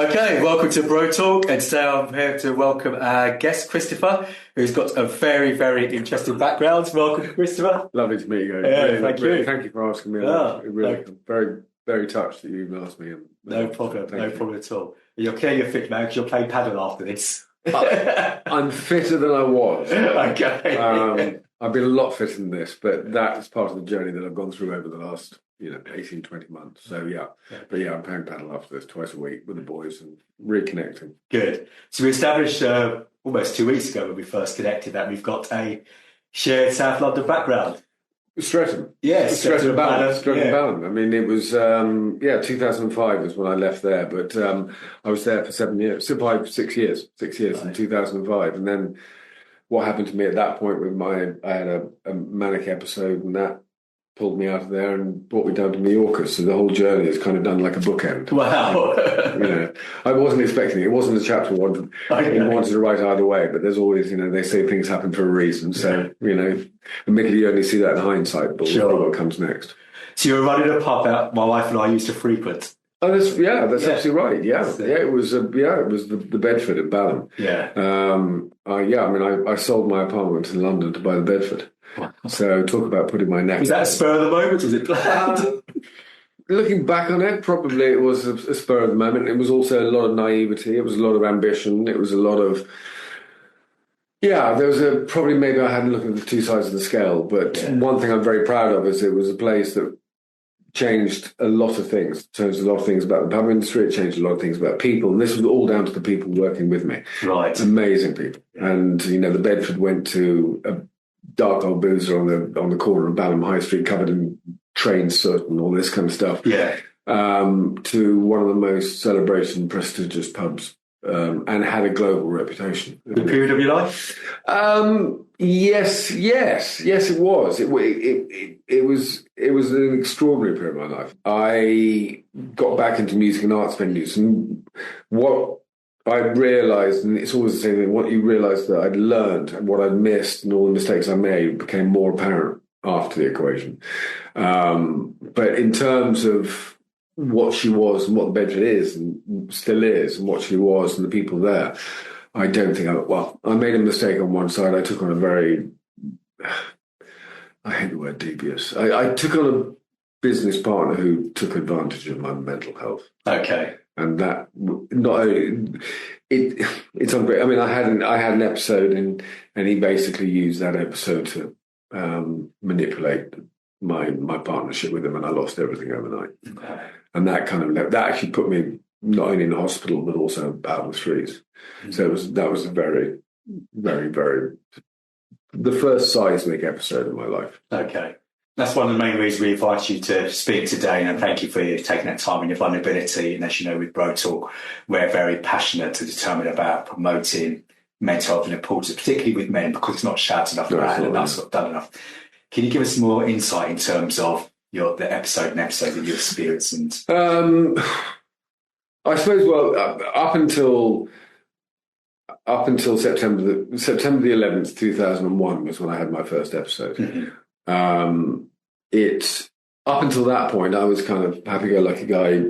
Okay, welcome to Bro Talk, and today I'm here to welcome our guest, Christopher, who's got a very, very interesting background. Welcome, Christopher. Lovely to meet you. Yeah, thank you. Thank you for asking me. I'm very, very touched that you even asked me. No problem at all. You're clearly a fit man because you'll play paddle after this. I'm fitter than I was. Okay. I've been a lot fitter than this, but that's part of the journey that I've gone through over the last 18, 20 months. So but I'm playing paddle after this twice a week with the boys and reconnecting. Good. So we established almost 2 weeks ago when we first connected that we've got a shared South London background. Streatham. Yes. Streatham Balham. I mean, it was, 2005 was when I left there, but I was there for 6 years in 2005. And then what happened to me at that point with I had a manic episode, and that pulled me out of there and brought me down to Mallorca. So the whole journey is kind of done like a bookend. Wow. I wasn't expecting it. It wasn't a chapter I wanted to write either way, but there's always, they say things happen for a reason. So, admittedly you only see that in hindsight, but we'll see what comes next. So you were running a pub out my wife and I used to frequent. Oh, that's absolutely right. It was the Bedford at Balham. I sold my apartment in London to buy the Bedford. Wow. So talk about putting my neck. Was that a spur of the moment? Was it planned? Looking back on it, probably it was a spur of the moment. It was also a lot of naivety. It was a lot of ambition. It was a lot of there was maybe I hadn't looked at the two sides of the scale. But one thing I'm very proud of is it was a place that changed a lot of things. It changed a lot of things about the pub industry. It changed a lot of things about people, and this was all down to the people working with me. Right, amazing people. And the Bedford went to a dark old boozer on the corner of Balham High Street, covered in train soot and all this kind of stuff. Yeah. To one of the most celebrated and prestigious pubs, and had a global reputation. Good period of your life? Yes, it was. It was an extraordinary period of my life. I got back into music and arts venues, and what I realised, and it's always the same thing, what you realise that I'd learned and what I'd missed and all the mistakes I made became more apparent after the equation. But in terms of what she was and what the Bedford is and still is and what she was and the people there, I don't think I made a mistake on one side. I took on I hate the word devious. I took on a business partner who took advantage of my mental health. Okay. And that not only it's ungreat. I mean, I had an episode, and he basically used that episode to manipulate my partnership with him, and I lost everything overnight. Okay. And that actually put me not only in the hospital but also out on the streets. Mm-hmm. So that was a very, very, very the first seismic episode of my life. Okay. That's one of the main reasons we invite you to speak today, and thank you for taking that time and your vulnerability. And as you know, with Bro Talk, we're very passionate and determined about promoting mental health and importance, particularly with men, because it's not shouted enough around and that's not done enough. Can you give us more insight in terms of the episode that you experienced? And I suppose, up until September the 11th, 2001 was when I had my first episode. Mm-hmm. Up until that point, I was kind of happy-go-lucky guy,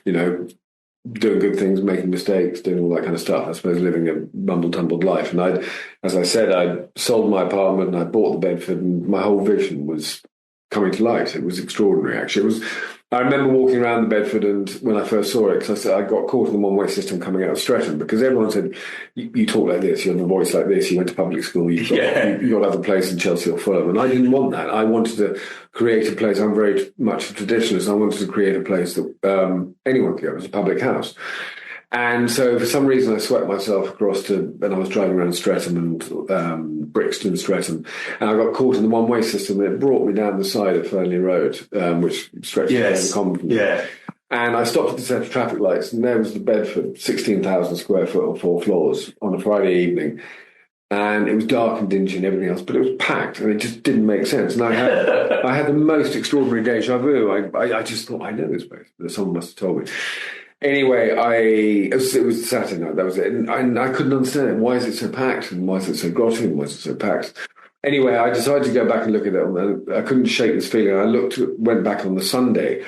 doing good things, making mistakes, doing all that kind of stuff. I suppose living a mumble-tumbled life. And as I said, I sold my apartment and I bought the Bedford, and my whole vision was coming to light. It was extraordinary, actually. I remember walking around the Bedford, and when I first saw it, because I said I got caught in the one-way system coming out of Streatham, because everyone said, you talk like this, you have a voice like this, you went to public school, you've got to have a place in Chelsea or Fulham. And I didn't want that. I wanted to create a place. I'm very much a traditionalist. I wanted to create a place that anyone could go. It was a public house. And so for some reason I swept myself across and I was driving around Streatham and Brixton, Streatham, and I got caught in the one-way system, and it brought me down the side of Fernley Road, which stretches very common from me. And I stopped at the set of traffic lights, and there was the Bedford, 16,000 square foot on 4 floors on a Friday evening. And it was dark and dingy and everything else, but it was packed, and it just didn't make sense. And I had the most extraordinary deja vu. I just thought, I know this place, but someone must have told me. Anyway, it was Saturday night, that was it. And I couldn't understand it. Why is it so packed? And why is it so grotty? And why is it so packed? Anyway, I decided to go back and look at it. I couldn't shake this feeling. Went back on the Sunday,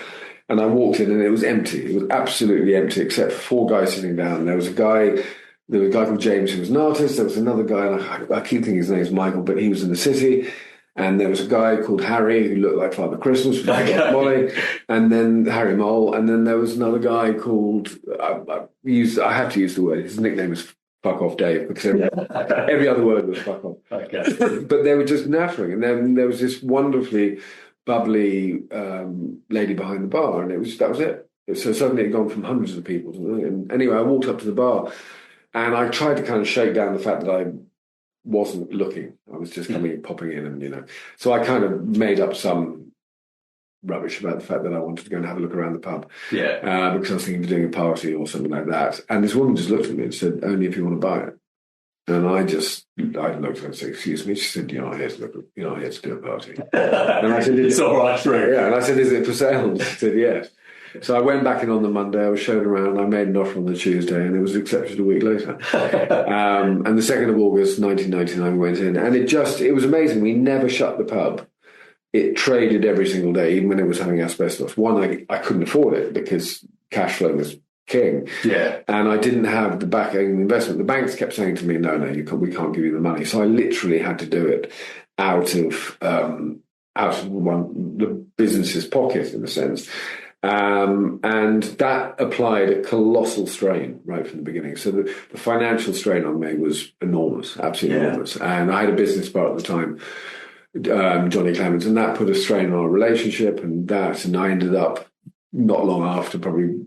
And I walked in and it was empty. It was absolutely empty except for 4 guys sitting down. There was a guy called James who was an artist. There was another guy, and I keep thinking his name's Michael, but he was in the city. And there was a guy called Harry who looked like Father Christmas with Molly, and then Harry Mole. And then there was another guy called, I have to use the word, his nickname was Fuck Off Dave, because every other word was fuck off. Okay. But they were just nattering. And then there was this wonderfully bubbly lady behind the bar, and that was it. So suddenly it had gone from hundreds of people. And anyway, I walked up to the bar, and I tried to kind of shake down the fact that I wasn't looking. I was just popping in, and so I kind of made up some rubbish about the fact that I wanted to go and have a look around the pub. Yeah. Because I was thinking of doing a party or something like that. And this woman just looked at me and said, "Only if you want to buy it." And I looked at her and said, "Excuse me." She said, "You're not here to do a party." And I said, "It's all right, true." Yeah. And I said, "Is it for sale?" And she said, "Yes." So I went back in on the Monday, I was shown around, I made an offer on the Tuesday, and it was accepted a week later. And the 2nd of August, 1999, went in, and it was amazing. We never shut the pub. It traded every single day, even when it was having asbestos. One, I couldn't afford it because cash flow was king. Yeah. And I didn't have the backing investment. The banks kept saying to me, no, we can't give you the money. So I literally had to do it out of the business's pocket, in a sense. And that applied a colossal strain right from the beginning. So the financial strain on me was enormous, absolutely enormous. And I had a business partner at the time, Johnny Clemens, and that put a strain on our relationship. And I ended up not long after, probably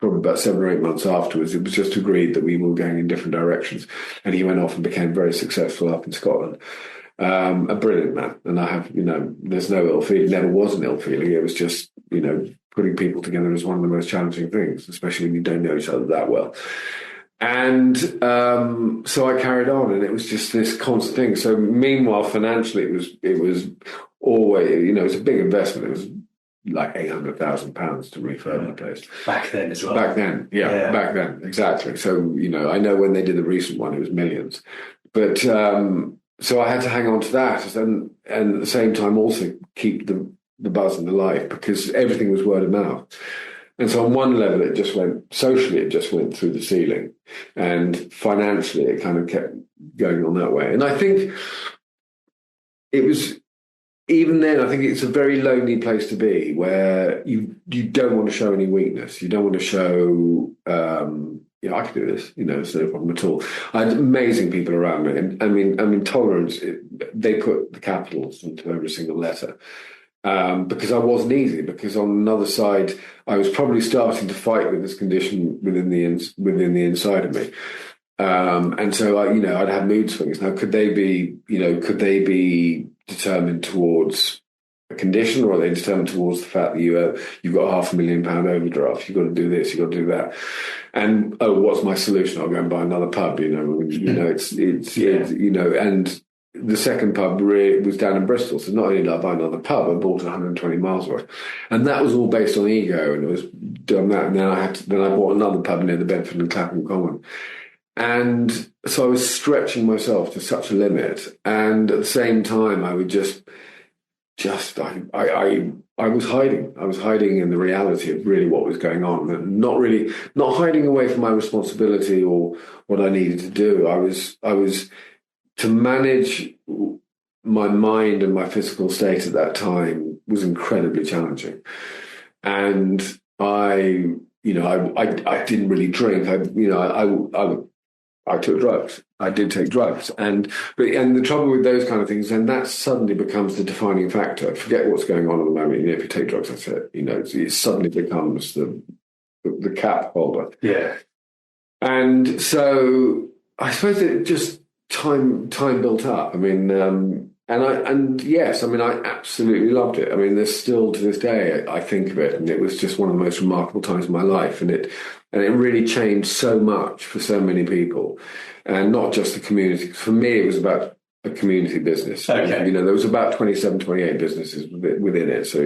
about 7 or 8 months afterwards, it was just agreed that we were going in different directions. And he went off and became very successful up in Scotland. A brilliant man. And I have, there's no ill feeling, never was an ill feeling. It was just, putting people together is one of the most challenging things, especially when you don't know each other that well. And so I carried on, and it was just this constant thing. So meanwhile, financially, it was always, it was a big investment. It was like £800,000 to refurb the place. Back then as well. Back then, back then, exactly. So, I know when they did the recent one, it was millions. But so I had to hang on to that, and at the same time also keep the buzz and the life, because everything was word of mouth. And so on one level, it just went through the ceiling, and financially it kind of kept going on that way. And I think it was, even then, I think it's a very lonely place to be, where you don't want to show any weakness. You don't want to show, I can do this, it's no problem at all. I had amazing people around me. And I mean, tolerance, they put the capitals into every single letter. Because I wasn't easy, because on another side, I was probably starting to fight with this condition within the inside of me. And so I'd have mood swings. Now, could they be determined towards a condition, or are they determined towards the fact that you've got £500,000 overdraft, you've got to do this, you've got to do that? And what's my solution? I'll go and buy another pub. And the second pub was down in Bristol, so not only did I buy another pub, I bought 120 miles worth, and that was all based on ego. And it was done that, and then I bought another pub near the Bedford and Clapham Common, and so I was stretching myself to such a limit. And at the same time, I would I was hiding. I was hiding in the reality of really what was going on, and not hiding away from my responsibility or what I needed to do. I was to manage my mind and my physical state at that time was incredibly challenging. And I didn't really drink. I took drugs. I did take drugs. And the trouble with those kind of things, then that suddenly becomes the defining factor. Forget what's going on at the moment. If you take drugs, that's it. It suddenly becomes the cap holder. Yeah. And so I suppose it just time built up. I absolutely loved it. There's still, to this day, I think of it, and it was just one of the most remarkable times of my life, and it really changed so much for so many people, and not just the community. For me, it was about a community business. Okay. There was about 27, 28 businesses within it. So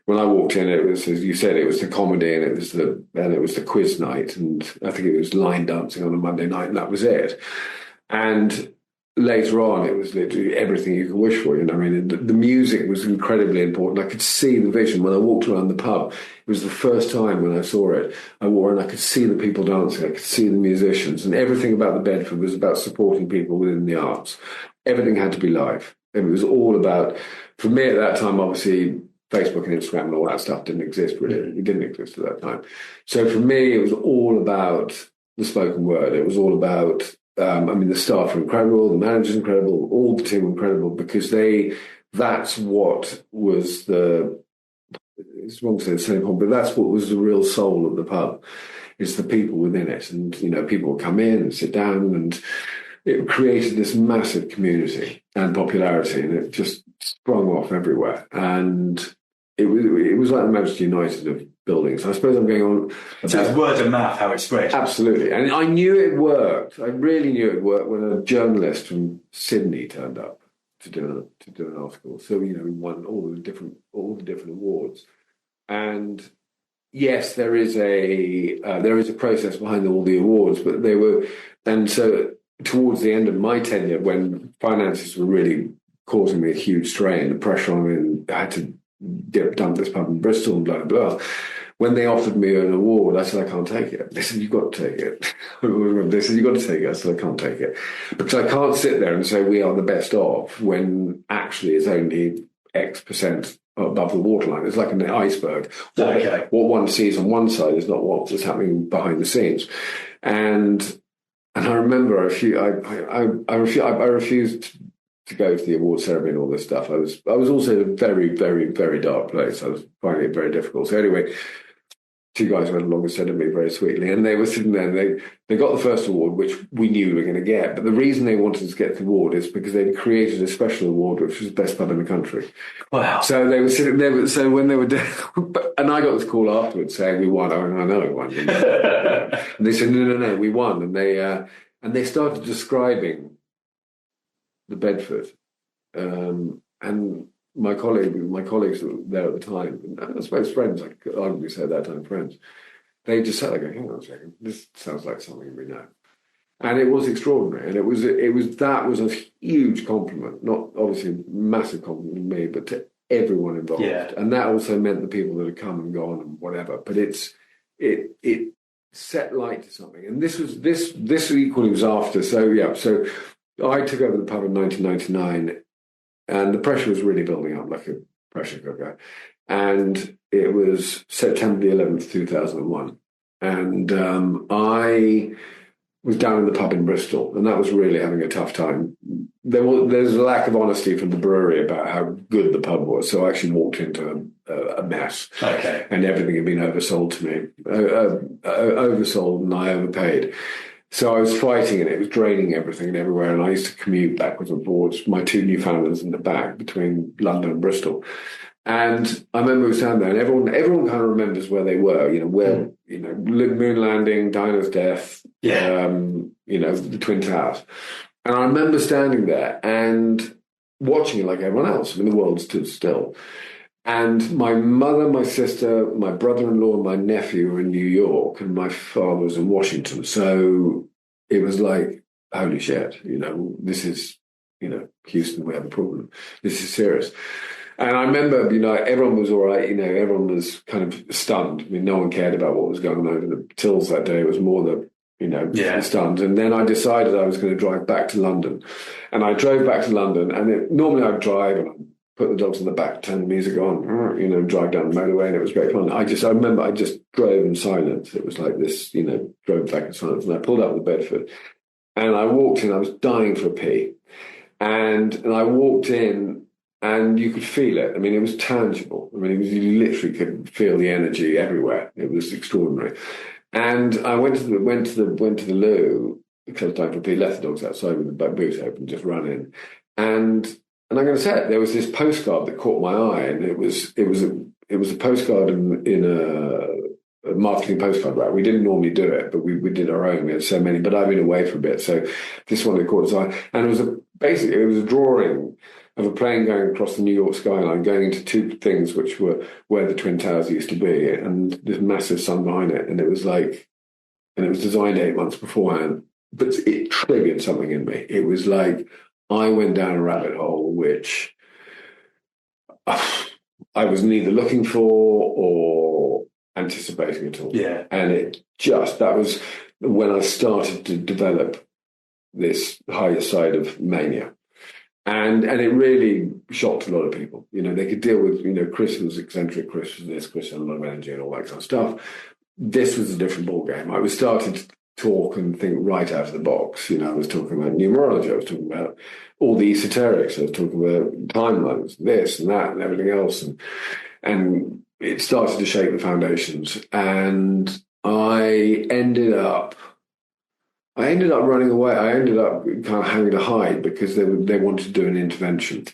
when I walked in, it was, as you said, it was the comedy, and it was the quiz night, and I think it was line dancing on a Monday night, and that was it. And later on, it was literally everything you could wish for. You know, I mean, the music was incredibly important. I could see the vision when I walked around the pub. It was the first time when I saw it. I walked around, I could see the people dancing, I could see the musicians, and everything about the Bedford was about supporting people within the arts. Everything had to be live. It was all about, for me at that time, obviously, Facebook and Instagram and all that stuff didn't exist, really. It didn't exist at that time. So for me, it was all about the spoken word. It was all about, the staff were incredible, the manager's incredible, all the team were incredible, because that's what was it's wrong to say the same point, but that's what was the real soul of the pub. It's the people within it. And, you know, people would come in and sit down, and it created this massive community and popularity, and it just sprung off everywhere. And it was like the Manchester United of buildings. I suppose I'm going on. So it's word of mouth how it spread. Absolutely. And I knew it worked. I really knew it worked when a journalist from Sydney turned up to do an article. So, you know, we won all the different awards. And yes, there is a process behind all the awards, but and so towards the end of my tenure, when finances were really causing me a huge strain, the pressure on me, and I had to dump this pub in Bristol and blah, blah, blah. When they offered me an award, I said, I can't take it. They said, you've got to take it. They said, you've got to take it. I said, I can't take it. Because I can't sit there and say we are the best of when actually it's only X% above the waterline. It's like an iceberg. What one sees on one side is not what was happening behind the scenes. And I remember I refused to go to the award ceremony and all this stuff. I was also in a very, very, very dark place. I was finding it very difficult. So anyway, two guys went along and said to me very sweetly, and they were sitting there, and they got the first award, which we knew we were going to get. But the reason they wanted to get the award is because they'd created a special award, which was best pub in the country. Wow. So they were sitting there. So when they were and I got this call afterwards saying we won. I know we won. And they said, no, we won. And they started describing the Bedford, and my colleagues that were there at the time, and I suppose friends, I could arguably say at that time friends, they just sat there going, hang on a second, this sounds like something we know. And it was extraordinary, and that was a huge compliment, not obviously a massive compliment to me, but to everyone involved. Yeah. And that also meant the people that had come and gone and whatever, but it set light to something. And this equally was after, so I took over the pub in 1999, and the pressure was really building up like a pressure cooker. And it was September the 11th, 2001. And I was down in the pub in Bristol, and that was really having a tough time. There's a lack of honesty from the brewery about how good the pub was. So I actually walked into a mess. Okay. And everything had been oversold to me. Oversold, and I overpaid. So I was fighting, and it was draining everything and everywhere. And I used to commute backwards and forwards, my two Newfoundlands in the back between London and Bristol. And I remember we were standing there, and everyone kind of remembers where they were, Moon Landing, Dinah's Death, the Twin Towers. And I remember standing there and watching it like everyone else. I mean, the world stood still. And my mother, my sister, my brother-in-law, and my nephew were in New York, and my father was in Washington. So it was like, holy shit, this is, Houston, we have a problem. This is serious. And I remember, everyone was all right. Everyone was kind of stunned. I mean, no one cared about what was going on over the tills that day. It was more the stunned. And then I decided I was going to drive back to London. And I drove back to London, and normally I'd drive and I'd put the dogs in the back, turn the music on, drive down the motorway, and it was great fun. I remember I just drove in silence. It was like this, drove back in silence. And I pulled up the Bedford, and I walked in. I was dying for a pee. And I walked in, and you could feel it. I mean, it was tangible. I mean, you literally could feel the energy everywhere. It was extraordinary. And I went to the loo, because time for pee, left the dogs outside with the boots open, just ran in. And I'm going to say it, there was this postcard that caught my eye, and it was a postcard in a marketing postcard rack. We didn't normally do it, but we did our own. We had so many, but I've been away for a bit, so this one that caught his eye. And it was a drawing of a plane going across the New York skyline, going into two things which were where the Twin Towers used to be, and this massive sun behind it. And it was designed 8 months beforehand. but it triggered something in me. It was like I went down a rabbit hole, which I was neither looking for or anticipating at all. Yeah. And that was when I started to develop this higher side of mania. And it really shocked a lot of people. They could deal with, Chris was eccentric, Chris was this, Chris had a lot of energy and all that kind of stuff. This was a different ballgame. I was starting to talk and think right out of the box. I was talking about numerology, I was talking about all the esoterics, I was talking about timelines, this and that and everything else. And it started to shake the foundations. And I ended up running away. I ended up kind of having to hide because they wanted to do an intervention.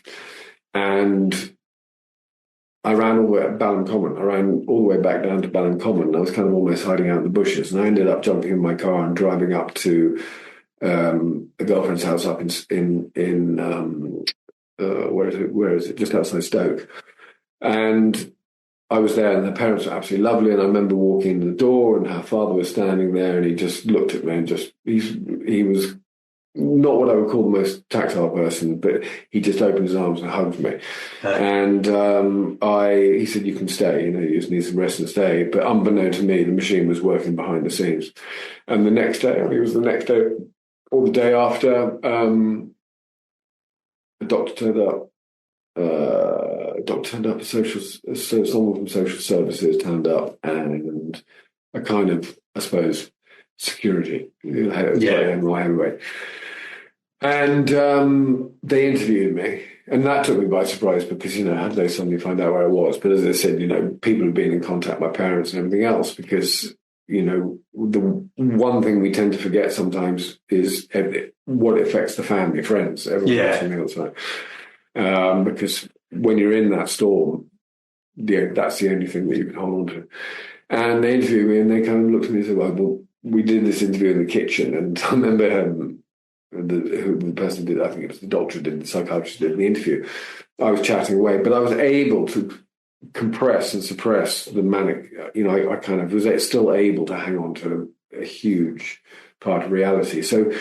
And I ran all the way up Balham Common. I ran all the way back down to Balham Common. And I was kind of almost hiding out in the bushes. And I ended up jumping in my car and driving up to a girlfriend's house up in where is it? Just outside Stoke. And I was there, and her parents were absolutely lovely. And I remember walking in the door, and her father was standing there, and he just looked at me and he was not what I would call the most tactile person, but he just opened his arms and hugged me. And he said, "You can stay. You just need some rest and stay." But unbeknown to me, the machine was working behind the scenes. And the next day, I think it was the next day or the day after, the doctor turned up. Someone from social services turned up, and a kind of, I suppose, security. Right away. And they interviewed me, and that took me by surprise because, how did they suddenly find out where I was? But as I said, people have been in contact with my parents and everything else because, the one thing we tend to forget sometimes is what affects the family, friends, everyone else on the outside. Because when you're in that storm, that's the only thing that you can hold on to. And they interviewed me, and they kind of looked at me and said, well, we did this interview in the kitchen. And I remember the person did, I think it was the doctor who did, the psychiatrist did the interview. I was chatting away, but I was able to compress and suppress the manic. I kind of was still able to hang on to a huge part of reality. So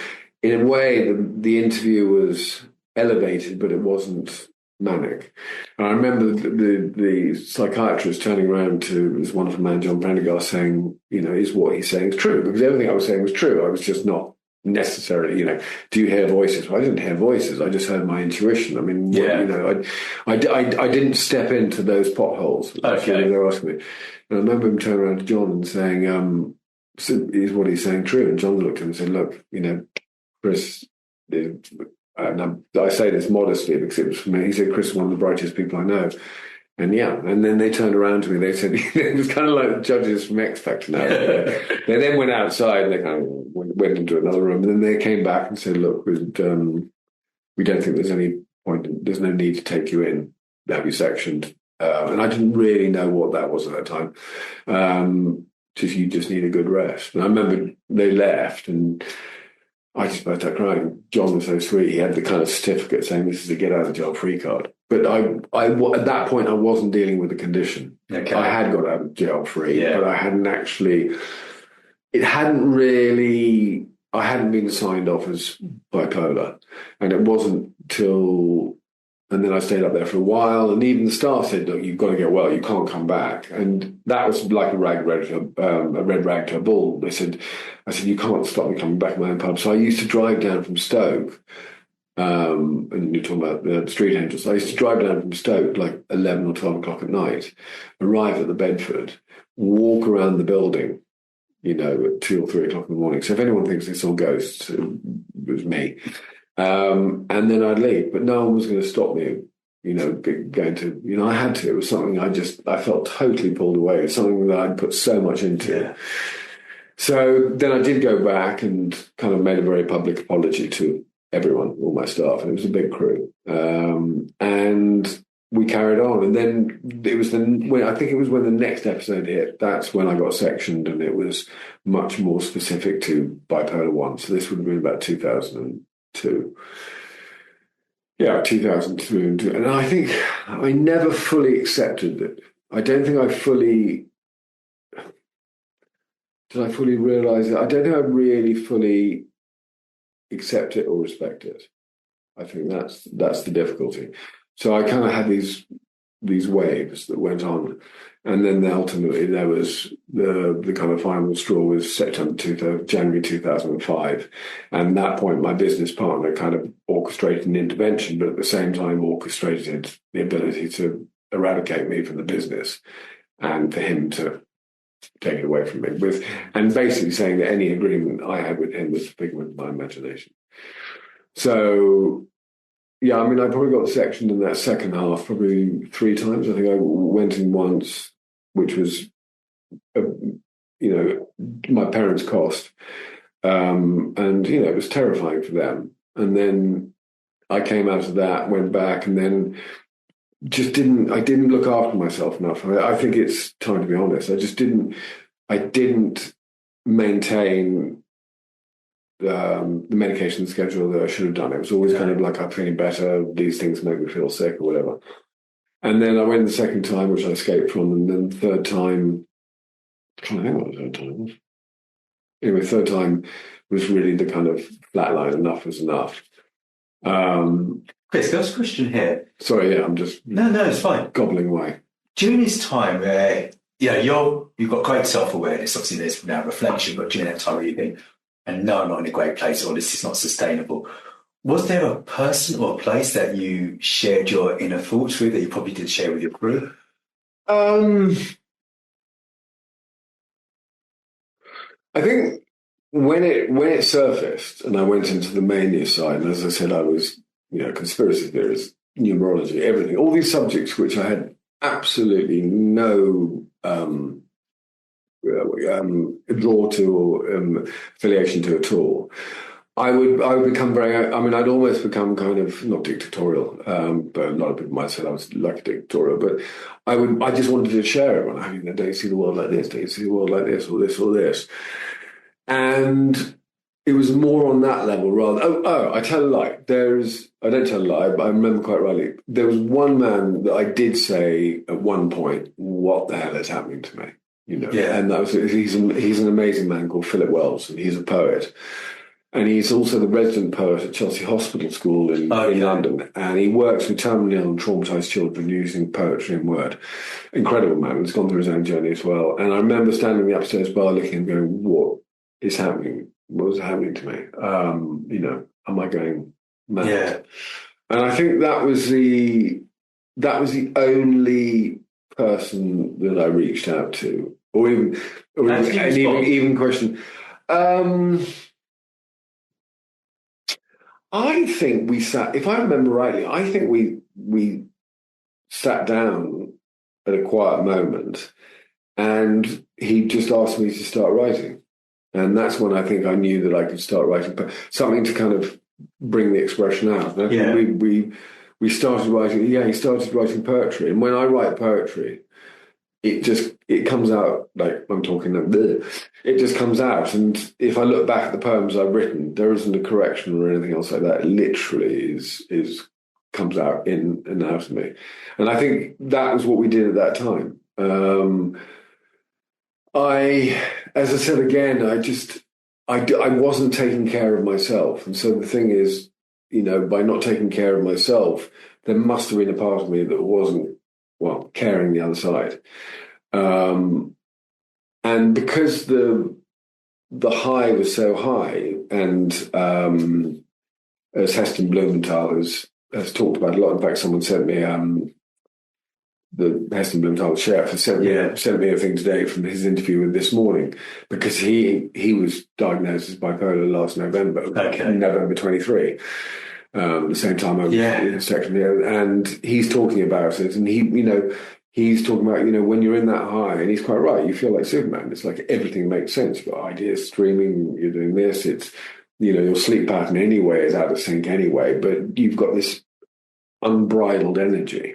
in a way, the interview was elevated, but it wasn't manic. And I remember the psychiatrist turning around to this wonderful man, John Prendergast, saying, is what he's saying is true? Because everything I was saying was true. I was just not necessarily, do you hear voices? Well, I didn't hear voices. I just heard my intuition. I mean, I didn't step into those potholes. Okay. They were asking me. And I remember him turning around to John and saying, so is what he's saying true? And John looked at him and said, look, Chris, and I say this modestly because it was for me. He said, Chris is one of the brightest people I know. And and then they turned around to me. They said, it was kind of like the judges from X Factor now. They then went outside and they kind of went into another room. And then they came back and said, look, we don't think there's any point, there's no need to take you in, have you sectioned. And I didn't really know what that was at that time. You just need a good rest. And I remember they left and I just burst out crying. John was so sweet. He had the kind of certificate saying this is a get out of jail free card. But I at that point, I wasn't dealing with the condition. Okay. I had got out of jail free, but I hadn't been signed off as bipolar. And it wasn't till, and then I stayed up there for a while. And even the staff said, look, you've got to get well. You can't come back. And that was like a red rag to a bull. I said, you can't stop me coming back to my own pub. So I used to drive down from Stoke. And you're talking about the street angels. I used to drive down from Stoke like 11 or 12 o'clock at night, arrive at the Bedford, walk around the building, at 2 or 3 o'clock in the morning. So if anyone thinks it's all ghosts, it was me. And then I'd leave, but no one was going to stop me, going to, I had to. It was something I felt totally pulled away. It was something that I'd put so much into. Yeah. So then I did go back and kind of made a very public apology to everyone, all my staff, and it was a big crew. And we carried on. And then it was when the next episode hit, that's when I got sectioned, and it was much more specific to bipolar 1. So this would have been about 2002. Yeah, 2002. And I think I never fully accepted it. I don't think I fully... Did I fully realise it? I don't think I really fully accept it or respect it. I think that's the difficulty. So I kind of had these waves that went on, and then ultimately there was the kind of final straw was January 2005, and at that point my business partner kind of orchestrated an intervention, but at the same time orchestrated the ability to eradicate me from the business and for him to take it away from me, and basically saying that any agreement I had with him was a figment of my imagination. So, yeah, I mean, I probably got sectioned in that second half probably 3 times. I think I went in once, which was, my parents' cost. And, it was terrifying for them. And then I came out of that, went back, and then I didn't look after myself enough. I think it's time to be honest. I didn't maintain the medication schedule that I should have done. It was always kind of like, I'm feeling better, these things make me feel sick or whatever. And then I went the second time, which I escaped from, and then the third time, I can't think what the third time was. Anyway, third time was really the kind of flatline, enough was enough. Chris, there's a question here. Sorry, I'm just no, it's fine. Gobbling away. During this time where you've got great self-awareness, obviously there's now reflection, but during that time where you think, and no, I'm not in a great place, or this is not sustainable, was there a person or a place that you shared your inner thoughts with that you probably did share with your crew? I think when it surfaced and I went into the Mania side, and as I said, I was, conspiracy theories, numerology, everything, all these subjects which I had absolutely no draw to or affiliation to at all. I would become I'd almost become kind of not dictatorial, but a lot of people might say I was like a dictatorial, but I just wanted to share it. Don't you see the world like this? Don't you see the world like this or this or this? And it was more on that level rather. I tell a lie. I don't tell a lie, but I remember quite rightly. There was one man that I did say at one point, "What the hell is happening to me?" And that was he's an amazing man called Philip Wells, and he's a poet. And he's also the resident poet at Chelsea Hospital School in London. And he works with terminally ill and traumatised children using poetry and word. Incredible man. He's gone through his own journey as well. And I remember standing in the upstairs bar looking and going, what is happening? What is happening to me? Am I going mad? Yeah. And I think that was the only person that I reached out to. Or even question. I think we sat, if I remember rightly, I think we sat down at a quiet moment and he just asked me to start writing. And that's when I think I knew that I could start writing, but something to kind of bring the expression out. And I think we started writing, he started writing poetry. And when I write poetry, it comes out like I'm talking like this. It just comes out. And if I look back at the poems I've written, there isn't a correction or anything else like that. It literally comes out in and out of me. And I think that was what we did at that time. As I said again, I wasn't taking care of myself. And so the thing is, by not taking care of myself, there must have been a part of me that wasn't, caring the other side. And because the high was so high, and as Heston Blumenthal has talked about a lot, in fact, someone sent me, the Heston Blumenthal chef has sent me a thing today from his interview with This Morning, because he was diagnosed as bipolar last November, November 23. The same time I was in the section here, and he's talking about it, and he's talking about, when you're in that high, and he's quite right, you feel like Superman. It's like everything makes sense. You've got ideas streaming, you're doing this, it's, your sleep pattern anyway is out of sync anyway, but you've got this unbridled energy.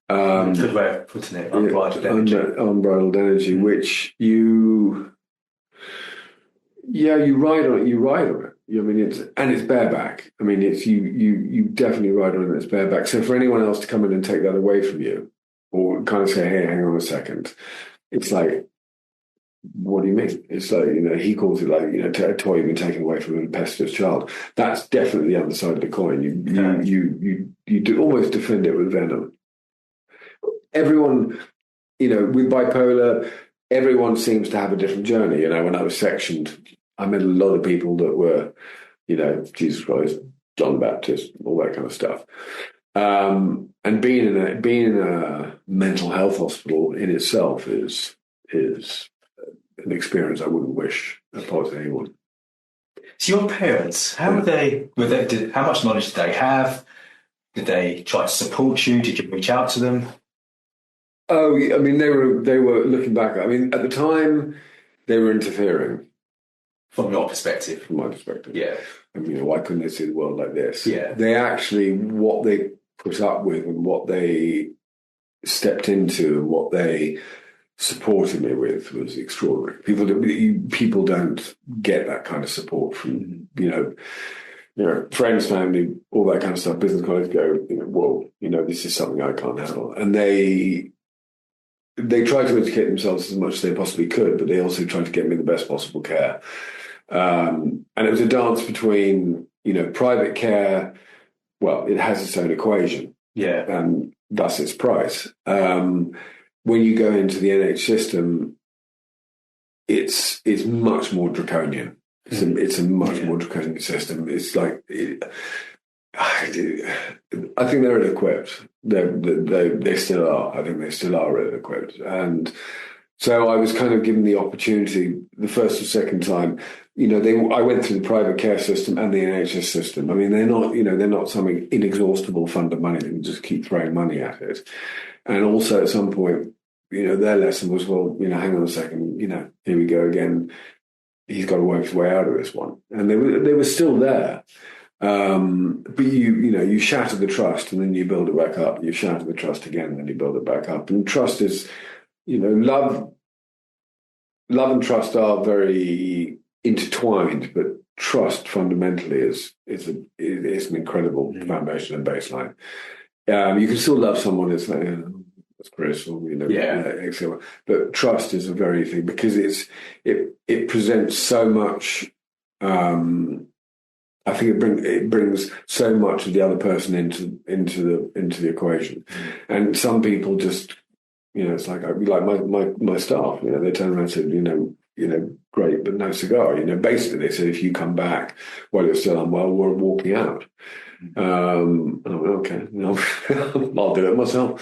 Good way of putting it, unbridled energy. Unbridled energy, which you ride on it. It's bareback. It's you definitely ride on it. It's bareback. So for anyone else to come in and take that away from you, or kind of say, "Hey, hang on a second," it's like what do you mean? It's like, he calls it like, a toy you've been taken away from an impetuous child. That's definitely the other side of the coin. You do almost defend it with venom. Everyone, with bipolar, everyone seems to have a different journey. When I was sectioned, I met a lot of people that were, Jesus Christ, John the Baptist, all that kind of stuff. And being in a mental health hospital in itself is an experience I wouldn't wish upon anyone. So your parents, how much knowledge did they have? Did they try to support you? Did you reach out to them? Oh, I mean, they were looking back. I mean, at the time, they were interfering. From your perspective? From my perspective. Yeah. I mean, why couldn't they see the world like this? Yeah. They actually, what they put up with and what they stepped into and what they supported me with was extraordinary. People don't get that kind of support from, friends, family, all that kind of stuff. Business colleagues go, whoa, this is something I can't handle. And they tried to educate themselves as much as they possibly could, but they also tried to get me the best possible care. And it was a dance between, private care. Well, it has its own equation. Yeah. And thus its price. When you go into the NH system, it's much more draconian. It's a much more draconian system. It's like, I think they're ill-equipped. They still are. I think they still are ill-equipped. And so I was kind of given the opportunity the first or second time. I went through the private care system and the NHS system. I mean, they're not something inexhaustible fund of money that can just keep throwing money at it. And also at some point, their lesson was, well, hang on a second, here we go again. He's got to work his way out of this one. And they were still there. But you shatter the trust and then you build it back up. You shatter the trust again and then you build it back up. And trust is, love and trust are very intertwined, but trust fundamentally is an incredible foundation and baseline. You can still love someone. It's like, that's Chris, or but trust is a very thing because it presents so much. I think it brings so much of the other person into the equation, and some people just it's like my staff. They turn around and say, great, but no cigar. Basically they said if you come back while you're still unwell, we're walking out. And I went, okay, I'll do it myself.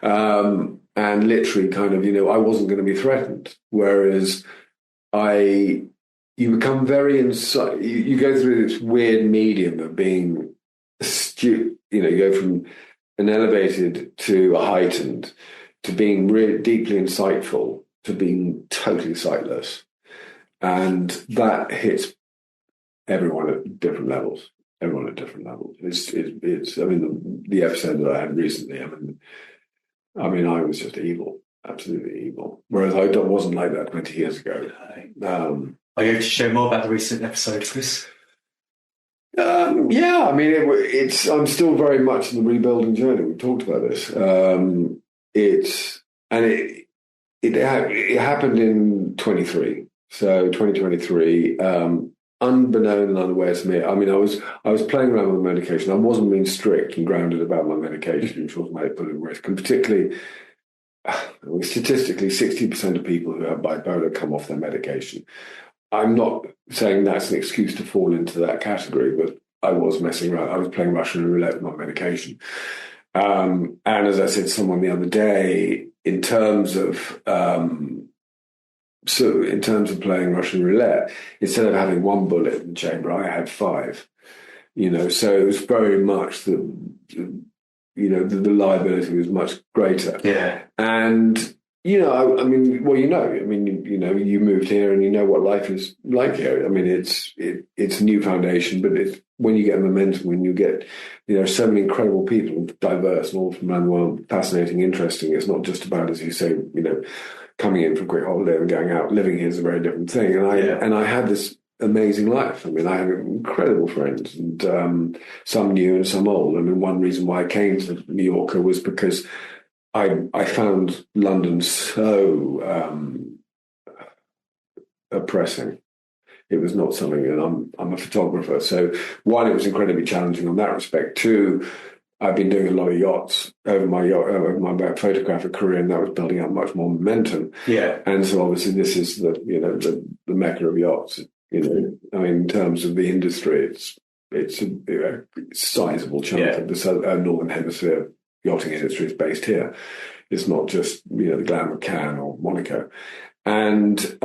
And literally kind of, I wasn't going to be threatened. Whereas you become very you go through this weird medium of being astute. You go from an elevated to a heightened to being really deeply insightful to being totally sightless. And that hits everyone at different levels. Everyone at different levels. It's. I mean, the episode that I had recently. I mean, I was just evil, absolutely evil. Whereas I wasn't like that 20 years ago. Are you able to share more about the recent episode, Chris? Yeah, I mean, I'm still very much in the rebuilding journey. We talked about this. It happened in 23. So 2023. Unbeknown and unaware to me, I mean, I was playing around with medication. I wasn't being strict and grounded about my medication, which was my put at risk. And particularly, statistically, 60% of people who have bipolar come off their medication. I'm not saying that's an excuse to fall into that category, but I was messing around. I was playing Russian roulette with my medication. And as I said to someone the other day, in terms of playing Russian roulette, instead of having one bullet in the chamber, I had 5. So it was very much the liability was much greater. Yeah. And I mean, well, you moved here and you know what life is like here. I mean, it's a new foundation, but it's when you get momentum, when you get so many incredible people, diverse and all from around the world, fascinating, interesting. It's not just about, as you say, coming in for a quick holiday and going out. Living here is a very different thing. And I had this amazing life. I mean, I had incredible friends, and some new and some old. I mean, one reason why I came to New Yorker was because I found London so oppressing. It was not something, and I'm a photographer. So one, it was incredibly challenging on that respect. Two, I've been doing a lot of yachts over my photographic career, and that was building up much more momentum. Yeah. And so obviously this is the mecca of yachts. I mean, in terms of the industry, it's a sizable chunk of the Northern Hemisphere yachting industry is based here. It's not just the Glam of Cannes or Monaco. And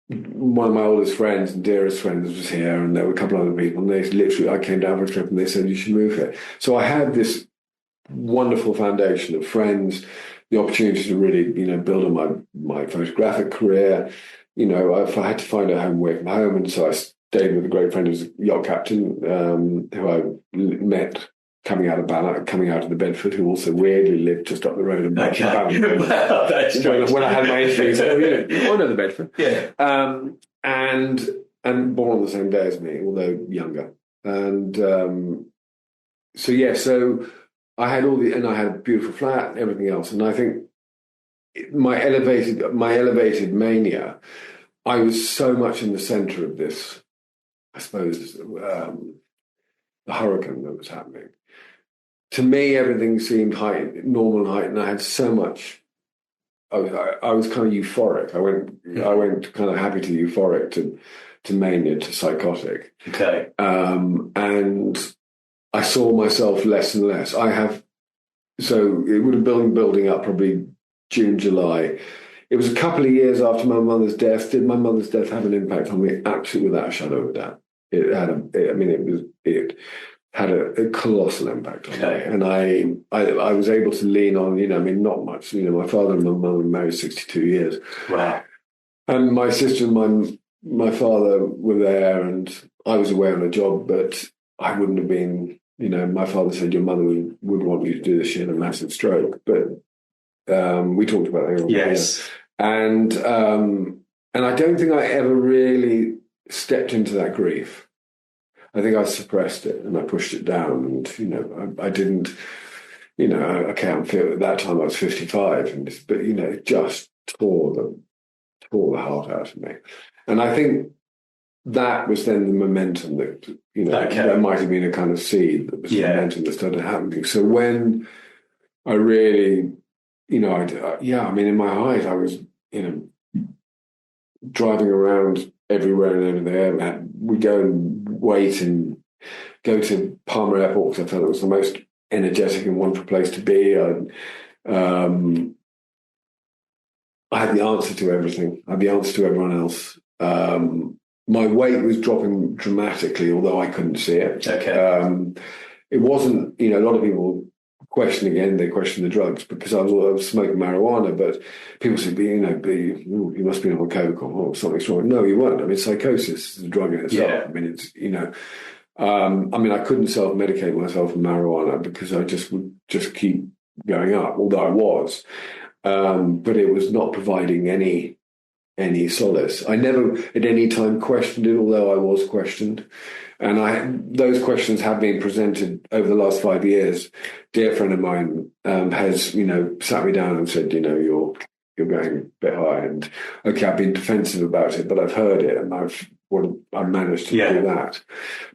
one of my oldest friends and dearest friends was here, and there were a couple of other people, and I came down for a trip, and they said, you should move here. So I had this wonderful foundation of friends, the opportunity to really, build on my photographic career. If I had to find a home away from home, and so I stayed with a great friend who was a yacht captain, who I met coming out of the Bedford, who also weirdly lived just up the road. And that's strange. When I had my interview, I know the Bedford. Yeah. And born on the same day as me, although younger. And so I had I had a beautiful flat and everything else. And I think my elevated mania, I was so much in the center of this, I suppose, the hurricane that was happening. To me, everything seemed normal height, and I had so much. I was kind of euphoric. I went kind of happy to euphoric to mania to psychotic. Okay. And I saw myself less and less. So it would have been building up probably June, July. It was a couple of years after my mother's death. Did my mother's death have an impact on me? Absolutely, without a shadow of a doubt. It had a colossal impact on me. And I was able to lean on, not much. My father and my mum were married 62 years. Wow. And my sister and my father were there, and I was away on a job, but I wouldn't have been, my father said, your mother would want you to do this. She had a massive stroke. But we talked about that. Yes. And I don't think I ever really stepped into that grief. I think I suppressed it and I pushed it down, and I didn't. At that time I was 55, but it just tore the heart out of me. And I think that was then the momentum that that might have been a kind of seed that was the momentum that started happening. So when I really, in my height I was driving around everywhere and everywhere. We go and wait and go to Palmer Airport because I felt it was the most energetic and wonderful place to be. I had the answer to everything. I had the answer to everyone else. My weight was dropping dramatically, although I couldn't see it. Okay. It wasn't, a lot of people question the drugs because I was smoking marijuana, but people said, you must be on coke or something's wrong. No, you weren't. I mean, psychosis is a drug in itself. Yeah. I mean, it's, I couldn't self-medicate myself with marijuana because I just would just keep going up, although I was. But it was not providing any solace. I never at any time questioned it, although I was questioned. And those questions have been presented over the last 5 years. Dear friend of mine has, sat me down and said, you're going a bit high. And okay, I've been defensive about it, but I've heard it and I've managed to do that.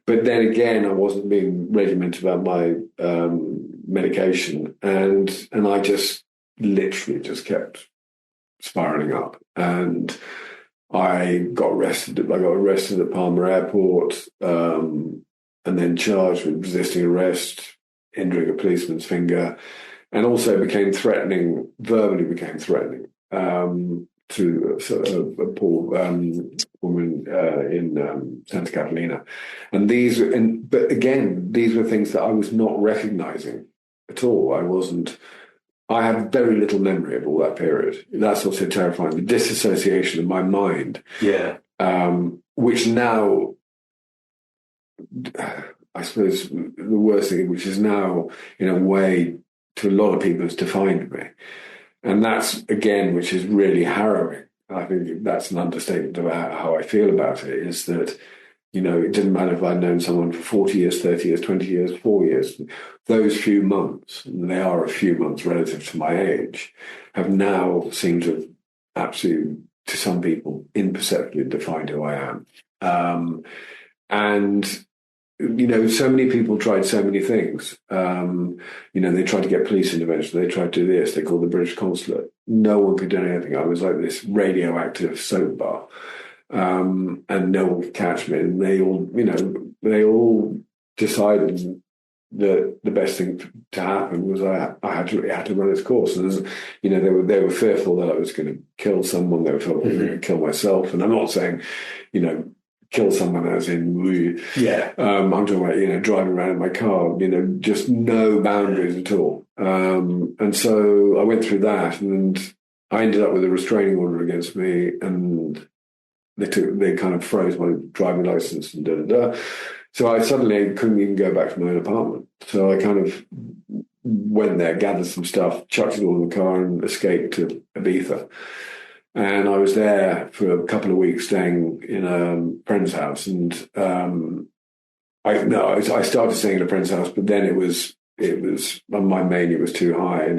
But then again, I wasn't being regimented about my medication, and I just literally just kept spiraling up. And I got arrested. I got arrested at Palmer Airport, and then charged with resisting arrest, injuring a policeman's finger, and also verbally became threatening to a poor woman in Santa Catalina. But again, these were things that I was not recognizing at all. I have very little memory of all that period. That's what's so terrifying. The disassociation of my mind. Yeah. Which now, I suppose, the worst thing, which is now, in a way, to a lot of people, has defined me. And that's, again, which is really harrowing. I think that's an understatement about how I feel about it, is that, it didn't matter if I'd known someone for 40 years, 30 years, 20 years, 4 years. Those few months, and they are a few months relative to my age, have now seemed to have absolutely to some people, imperceptibly defined who I am. And so many people tried so many things. They tried to get police intervention. They tried to do this. They called the British consulate. No one could do anything. I was like this radioactive soap bar, and no one could catch me. And they all decided that the best thing to happen was I had to run its course. And they were fearful that I was going to kill someone. They were fearful I was going to kill myself. And I'm not saying, kill someone as in, I'm talking about, driving around in my car, just no boundaries at all. And so I went through that, and I ended up with a restraining order against me, and they kind of froze my driving license and da-da-da. So I suddenly couldn't even go back to my own apartment. So I kind of went there, gathered some stuff, chucked it all in the car, and escaped to Ibiza. And I was there for a couple of weeks, staying in a friend's house. And I started staying in a friend's house, but then it was my mania was too high, and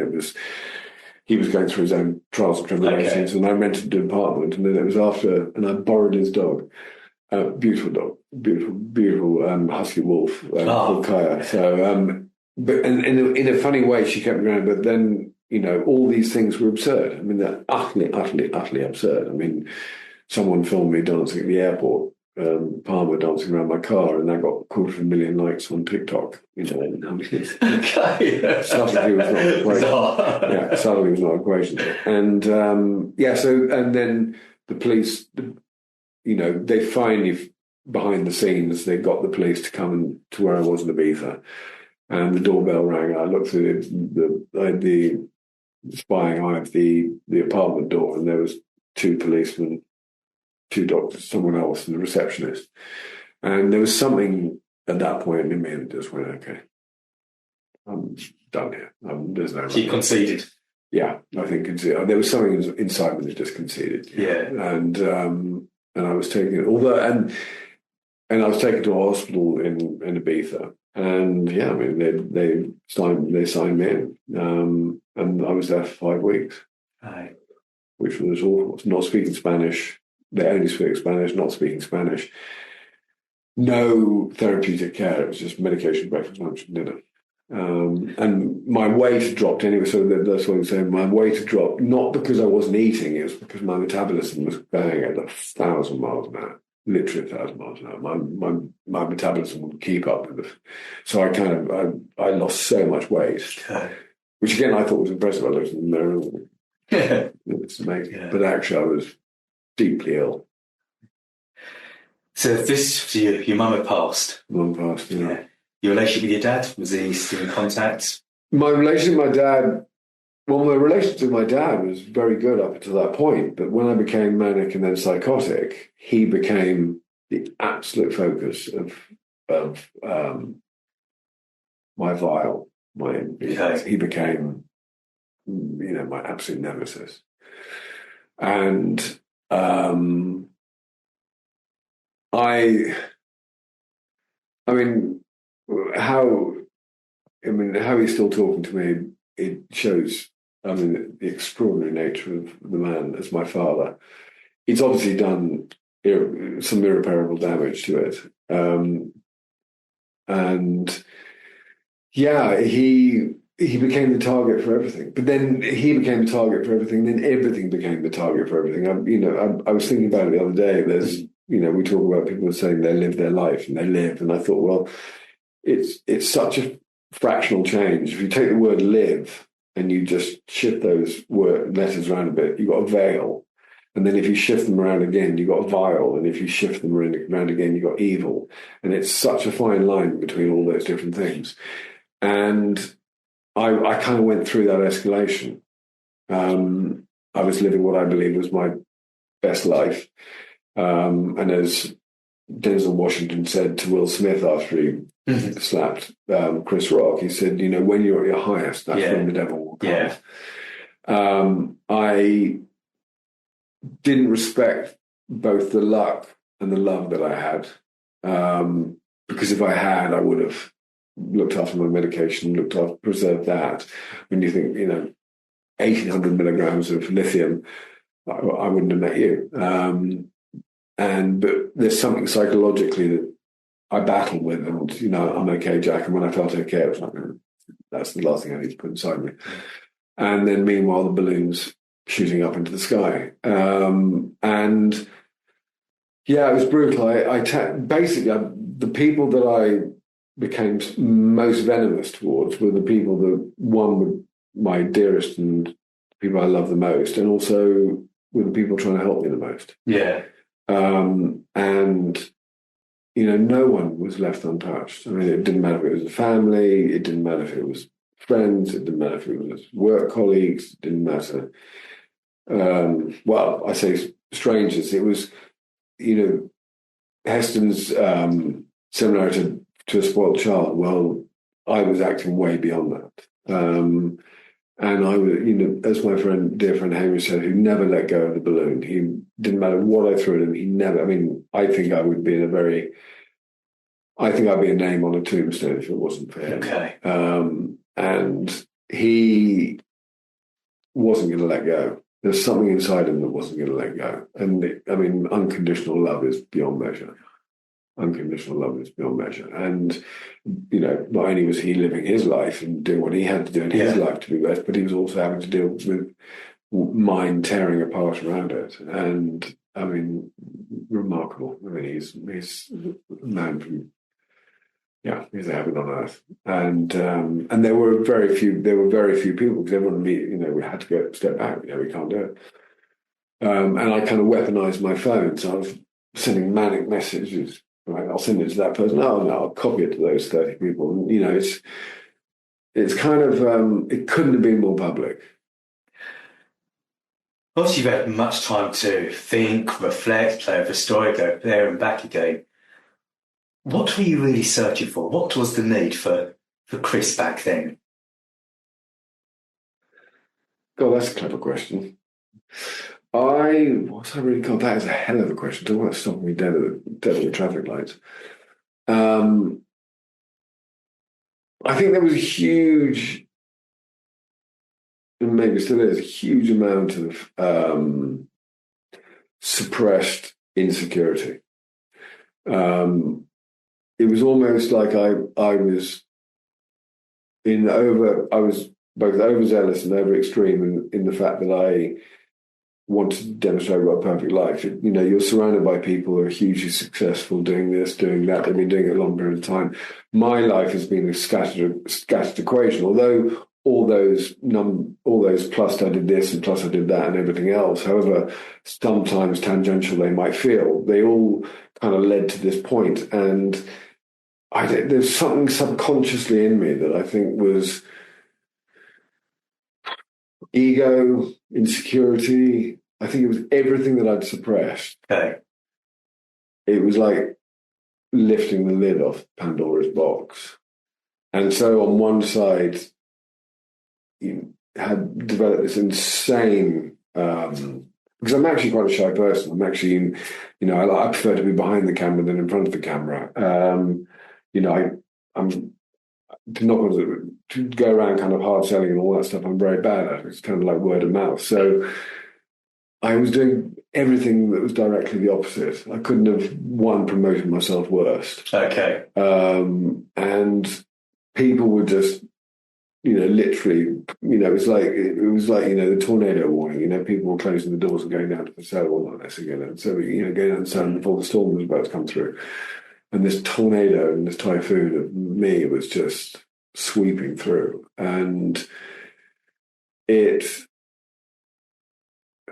he was going through his own trials and tribulations. Okay. And I rented an apartment, and then it was after, and I borrowed his dog. Beautiful dog, beautiful husky wolf called Kaya. So, but in a funny way, she kept me around. But then, all these things were absurd. I mean, they're utterly absurd. I mean, someone filmed me dancing at the airport, Palmer dancing around my car, and that got 250,000 likes on TikTok. Subtlety was not an equation. Yeah, subtlety was not an equation. And and then the police. They finally, behind the scenes, they got the police to come to where I was in Ibiza, and the doorbell rang. I looked through the spying eye of the apartment door, and there was 2 policemen, 2 doctors, someone else, and the receptionist. And there was something at that point in me that just went, okay, I'm done here. There's no. She conceded. Yeah, I think there was something inside me that just conceded. Yeah, and I was taken, and I was taken to a hospital in Ibiza, and I mean they signed me in, and I was there for 5 weeks, right. Which was awful. Not speaking Spanish, they only speak Spanish. Not speaking Spanish, no therapeutic care. It was just medication, breakfast, lunch, and dinner. And my weight dropped anyway, so that's what I'm saying. My weight dropped, not because I wasn't eating, it was because my metabolism was going at 1,000 miles an hour, literally 1,000 miles an hour. My metabolism wouldn't keep up with it. So I lost so much weight, which again I thought was impressive. I looked in the mirror, it's amazing. Yeah. But actually I was deeply ill. So your mum had passed. Mum passed, yeah. Your relationship with your dad, was he still in contact? My relationship with my dad, my relationship with my dad was very good up until that point. But when I became manic and then psychotic, he became the absolute focus of my vial. He became, my absolute nemesis. And how he's still talking to me, it shows, the extraordinary nature of the man as my father. He's obviously done some irreparable damage to it. He became the target for everything. But then he became the target for everything, then everything became the target for everything. I was thinking about it the other day. There's, we talk about people saying they live their life, and they live. And I thought, well, it's such a fractional change. If you take the word live and you just shift those letters around a bit, you've got a veil. And then if you shift them around again, you've got a vial. And if you shift them around again, you've got evil. And it's such a fine line between all those different things. And I kind of went through that escalation. I was living what I believe was my best life. And as Denzel Washington said to Will Smith after he slapped Chris Rock, he said, when you're at your highest, that's when the devil will come. Yeah. I didn't respect both the luck and the love that I had, because if I had, I would have looked after my medication, preserved that. When you think, 1,800 milligrams of lithium I wouldn't have met you. But there's something psychologically that I battle with, and I'm okay, Jack. And when I felt okay, I was like, that's the last thing I need to put inside me. And then meanwhile, the balloon's shooting up into the sky. And yeah, it was brutal. Basically, the people that I became most venomous towards were the people that, one, were my dearest and people I love the most, and also were the people trying to help me the most. Yeah. And no one was left untouched. I mean, it didn't matter if it was a family, it didn't matter if it was friends, it didn't matter if it was work colleagues, it didn't matter. Well, I say strangers. It was, Heston's seminar to a spoiled child. Well, I was acting way beyond that. And I was, as my dear friend Hamish said, who never let go of the balloon. He didn't matter what I threw at him. He never. I mean, I think I'd be a name on a tombstone if it wasn't for him. Okay. And he wasn't going to let go. There's something inside him that wasn't going to let go. And unconditional love is beyond measure. Unconditional love is beyond measure. And, not only was he living his life and doing what he had to do in his life to be best, but he was also having to deal with mine tearing apart around it. And, remarkable. he's a man from, he's a heaven on earth. And there were very few people, because everyone, we had to step back, we can't do it. And I kind of weaponized my phone. So I was sending manic messages. Right, I'll send it to that person. Oh, no, I'll copy it to those 30 people. And, it's kind of, it couldn't have been more public. Obviously, you've had much time to think, reflect, play with the story, go there and back again. What were you really searching for? What was the need for Chris back then? God, that's a clever question. That is a hell of a question. Don't want to stop me dead at the traffic lights. I think there was a huge, and maybe still is, a huge amount of suppressed insecurity. It was almost like I was both overzealous and over extreme in the fact that I wanted to demonstrate a perfect life. You're surrounded by people who are hugely successful doing this, doing that. They've been doing it a long period of time. My life has been a scattered equation, although all those plus I did this and plus I did that and everything else, however sometimes tangential they might feel, they all kind of led to this point. And there's something subconsciously in me that I think was ego, insecurity. I think it was everything that I'd suppressed. Okay. It was like lifting the lid off Pandora's box. And so on one side, you had developed this insane, because I'm actually quite a shy person. I'm actually, I prefer to be behind the camera than in front of the camera. I'm to go around kind of hard selling and all that stuff, I'm very bad at it. It's kind of like word of mouth. So I was doing everything that was directly the opposite. I couldn't have, promoted myself worst. Okay. And people were just, literally, it was like, the tornado warning, people were closing the doors and going down to the cellar all like this again. And so, going down the cellar before the storm was about to come through. And this tornado and this typhoon of me was just sweeping through. And it,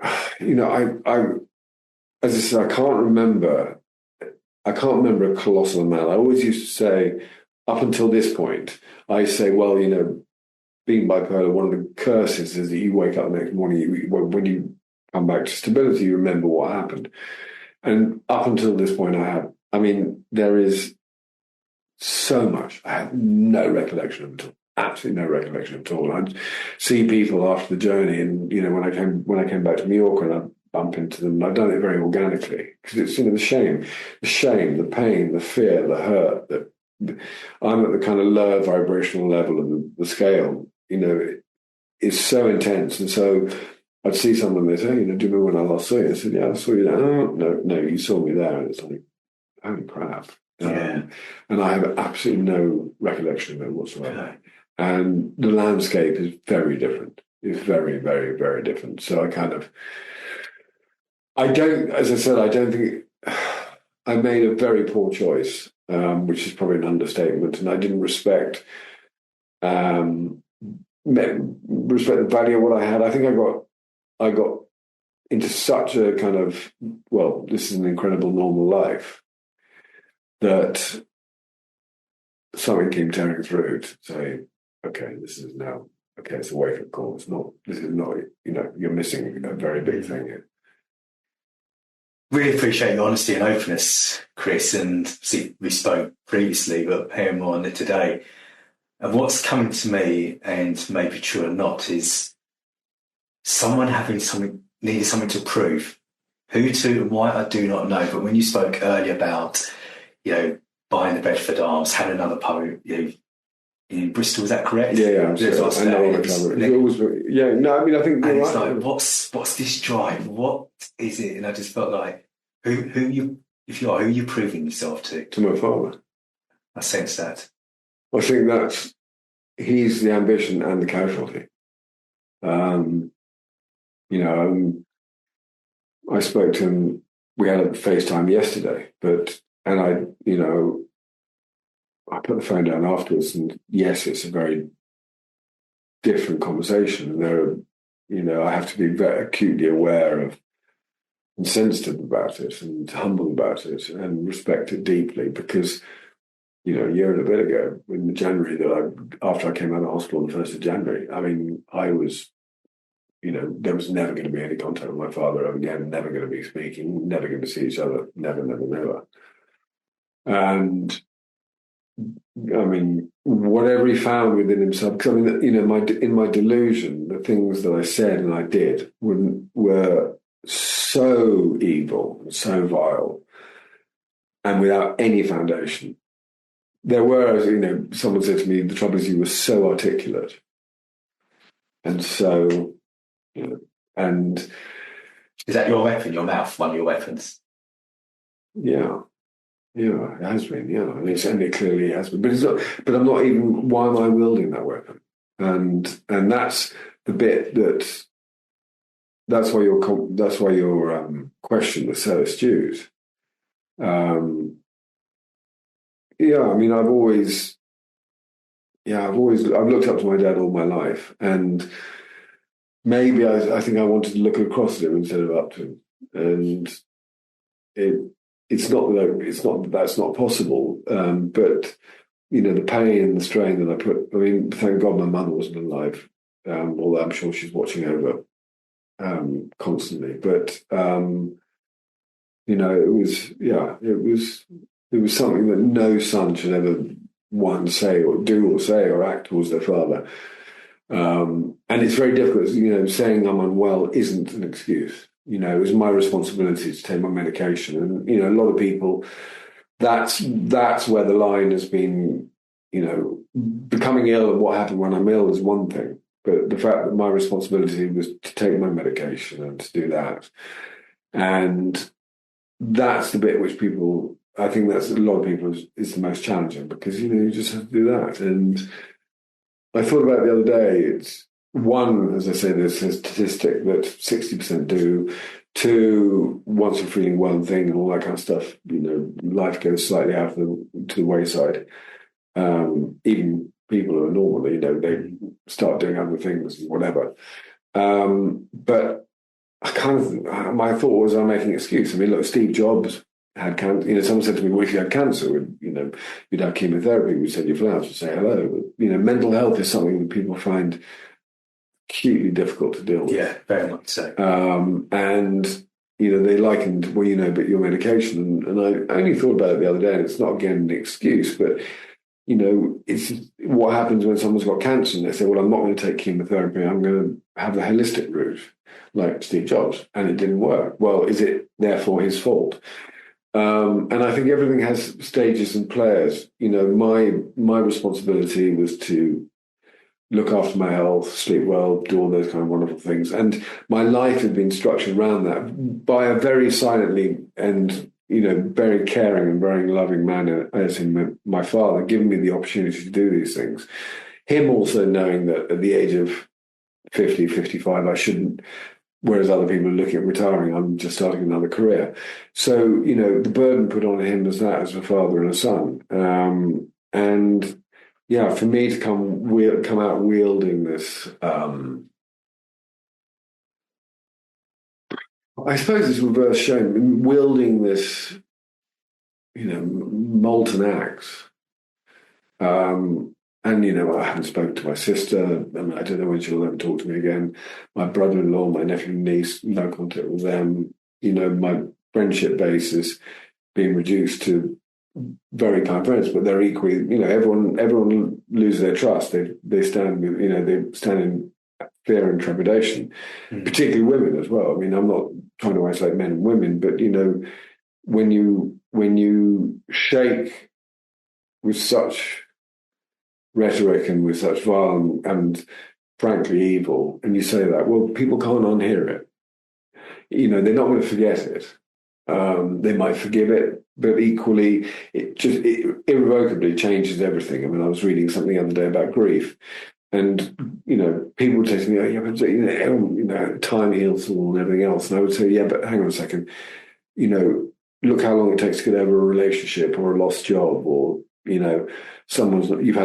as I said, I can't remember a colossal amount. I always used to say, up until this point, I say, well, being bipolar, one of the curses is that you wake up the next morning, when you come back to stability, you remember what happened. And up until this point, there is so much. I have no recollection of it at all. Absolutely no recollection at all. I'd see people after the journey, and when I came back to New York, and I'd bump into them. I've done it very organically because it's the shame, the pain, the fear, the hurt. I'm at the kind of lower vibrational level of the scale. It's so intense, and so I'd see someone, they say, do you remember when I last saw you? I said, yeah, I saw you there. Oh, no, you saw me there. And it's like, holy crap. And I have absolutely no recollection of it whatsoever. And the landscape is very different. It's very, very, very different. So I don't, as I said, I don't think I made a very poor choice, which is probably an understatement. And I didn't respect the value of what I had. I think I got into such a kind of, well, this is an incredible normal life, that something came tearing through to say, okay, this is now, okay, it's a wake-up call. This is not, you're missing a very big thing here. Really appreciate your honesty and openness, Chris. And see, we spoke previously, but hearing more on it today. And what's coming to me, and maybe true or not, is someone needed something to prove. Who to and why, I do not know. But when you spoke earlier about, buying the Bedford Arms, having another pub, in Bristol, is that correct? Yeah, absolutely. I think you're it's right. like, what's this drive? What is it? And I just felt like, who are you proving yourself to? To my father. I sense that. I think he's the ambition and the casualty. I spoke to him. We had a FaceTime yesterday, and I put the phone down afterwards, and yes, it's a very different conversation. I have to be very acutely aware of and sensitive about it and humble about it and respect it deeply, because, a year and a bit ago, in January, after I came out of hospital on the 1st of January, I was, there was never going to be any contact with my father ever again, never going to be speaking, never going to see each other, never, never, never. And whatever he found within himself, because in my delusion, the things that I said and I did were so evil, so vile, and without any foundation. There were, someone said to me, the trouble is you were so articulate. And so, and... Is that your weapon, your mouth, one of your weapons? Yeah. Yeah, it has been, and it clearly has been. But it's not. But I'm not even. Why am I wielding that weapon? And that's the bit that's why your question was so astute. I've looked up to my dad all my life, and maybe I think I wanted to look across at him instead of up to him, and It's not that that's not possible, but the pain and the strain that I put. Thank God my mother wasn't alive, although I'm sure she's watching over constantly. But it was something that no son should ever say or act towards their father. And it's very difficult. Saying I'm unwell isn't an excuse. It was my responsibility to take my medication. And, a lot of people, that's where the line has been, becoming ill and what happened when I'm ill is one thing. But the fact that my responsibility was to take my medication and to do that. And that's the bit which I think that's a lot of people is the most challenging, because, you just have to do that. And I thought about it the other day, it's, one, as I say, there's a statistic that 60% do. Two, once you're feeling one thing and all that kind of stuff, life goes slightly to the wayside. Even people who are normal, they start doing other things and whatever. But my thought was I'm making an excuse. Look, Steve Jobs had cancer. Someone said to me, well, if you had cancer, you'd have chemotherapy, we'd send you flowers to say hello. But, mental health is something that people find acutely difficult to deal with. Yeah, very much so. And they likened, but your medication, and I only thought about it the other day, and it's not again an excuse, but it's what happens when someone's got cancer and they say, well, I'm not going to take chemotherapy, I'm going to have the holistic route, like Steve Jobs, and it didn't work. Well, is it therefore his fault? And I think everything has stages and players. My responsibility was to look after my health, sleep well, do all those kind of wonderful things. And my life had been structured around that by a very silently and, very caring and very loving man, as in my father, giving me the opportunity to do these things. Him also knowing that at the age of 50, 55, I shouldn't, whereas other people are looking at retiring, I'm just starting another career. So, the burden put on him was that as a father and a son. And yeah, for me to come out wielding this, I suppose it's reverse shame, wielding this, molten axe. And, I haven't spoken to my sister, and I don't know when she'll ever talk to me again. My brother-in-law, my nephew and niece, no contact with them. My friendship base is being reduced to very kind friends, but they're equally, everyone loses their trust. They stand in fear and trepidation, particularly women as well. I mean, I'm not trying to isolate men and women, but when you shake with such rhetoric and with such vile and frankly evil, and you say that, well, people can't unhear it. They're not going to forget it. They might forgive it, but equally, it irrevocably changes everything. I mean, I was reading something the other day about grief, and people would say to me, "Oh, yeah, but time heals all and everything else." And I would say, "Yeah, but hang on a second. Look how long it takes to get over a relationship or a lost job, or you've had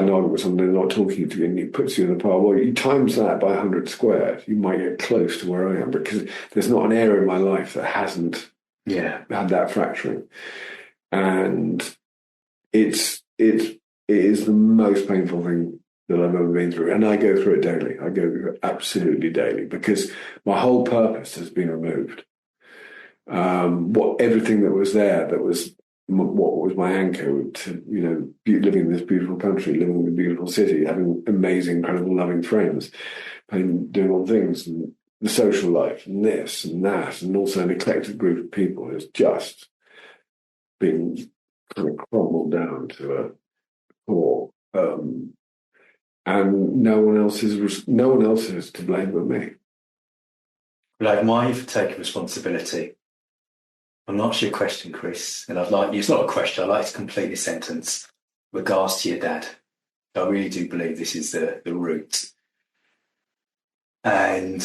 an argument with someone, they're not talking to you, and it puts you in the pile. Well, you times that by 100 squared, you might get close to where I am, because there's not an area in my life that hasn't had that fracturing, and it is the most painful thing that I've ever been through, and I go through it daily. I go through it absolutely daily, because my whole purpose has been removed. Everything that was there, that was what was my anchor to, living in this beautiful country, living in a beautiful city, having amazing, incredible, loving friends, and doing all things, and the social life, and this and that, and also an eclectic group of people has just been kind of crumbled down to a core. And no one else is to blame but me. Well, I admire you for taking responsibility. I'm not sure your question, Chris, and it's not a question, I'd like to complete the sentence. Regards to your dad. I really do believe this is the root. And